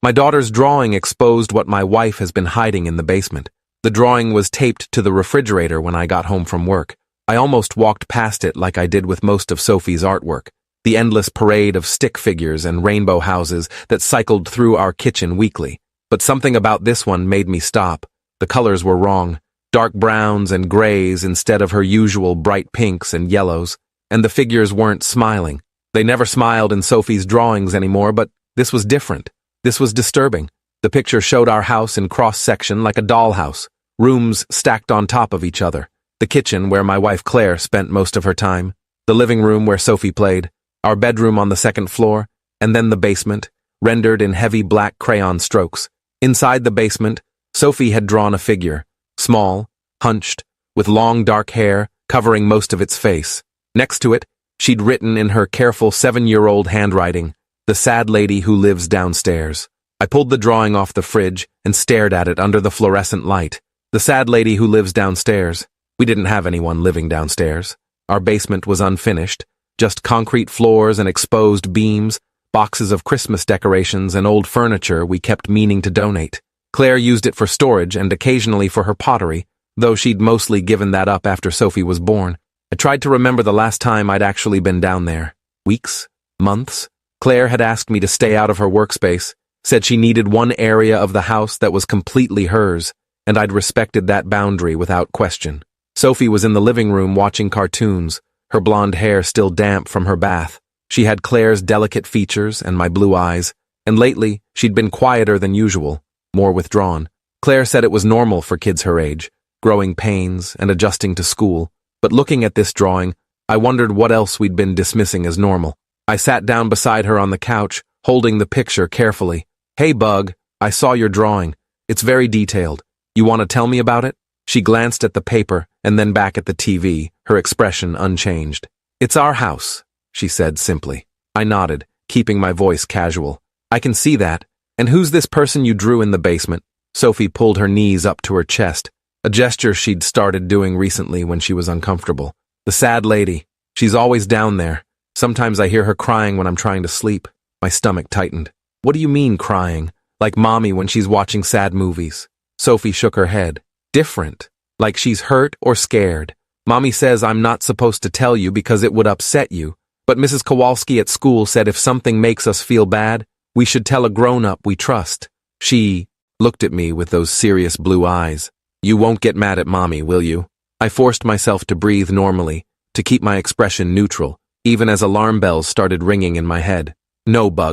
My daughter's drawing exposed what my wife has been hiding in the basement. The drawing was taped to the refrigerator when I got home from work. I almost walked past it like I did with most of Sophie's artwork. The endless parade of stick figures and rainbow houses that cycled through our kitchen weekly. But something about this one made me stop. The colors were wrong. Dark browns and grays instead of her usual bright pinks and yellows. And the figures weren't smiling. They never smiled in Sophie's drawings anymore, but this was different. This was disturbing. The picture showed our house in cross-section like a dollhouse. Rooms stacked on top of each other. The kitchen where my wife Claire spent most of her time. The living room where Sophie played. Our bedroom on the second floor. And then the basement, rendered in heavy black crayon strokes. Inside the basement, Sophie had drawn a figure. Small, hunched, with long dark hair covering most of its face. Next to it, she'd written in her careful 7-year-old handwriting, "The sad lady who lives downstairs." I pulled the drawing off the fridge and stared at it under the fluorescent light. The sad lady who lives downstairs. We didn't have anyone living downstairs. Our basement was unfinished, just concrete floors and exposed beams, boxes of Christmas decorations and old furniture we kept meaning to donate. Claire used it for storage and occasionally for her pottery, though she'd mostly given that up after Sophie was born. I tried to remember the last time I'd actually been down there. Weeks? Months? Claire had asked me to stay out of her workspace, said she needed one area of the house that was completely hers, and I'd respected that boundary without question. Sophie was in the living room watching cartoons, her blonde hair still damp from her bath. She had Claire's delicate features and my blue eyes, and lately she'd been quieter than usual, more withdrawn. Claire said it was normal for kids her age, growing pains and adjusting to school, but looking at this drawing, I wondered what else we'd been dismissing as normal. I sat down beside her on the couch, holding the picture carefully. "Hey, Bug, I saw your drawing. It's very detailed. You want to tell me about it?" She glanced at the paper and then back at the TV, her expression unchanged. "It's our house," she said simply. I nodded, keeping my voice casual. "I can see that. And who's this person you drew in the basement?" Sophie pulled her knees up to her chest, a gesture she'd started doing recently when she was uncomfortable. "The sad lady. She's always down there. Sometimes I hear her crying when I'm trying to sleep." My stomach tightened. "What do you mean crying? Like Mommy when she's watching sad movies?" Sophie shook her head. "Different. Like she's hurt or scared. Mommy says I'm not supposed to tell you because it would upset you, but Mrs. Kowalski at school said if something makes us feel bad, we should tell a grown-up we trust." She looked at me with those serious blue eyes. "You won't get mad at Mommy, will you?" I forced myself to breathe normally, to keep my expression neutral, even as alarm bells started ringing in my head. "No, Bug."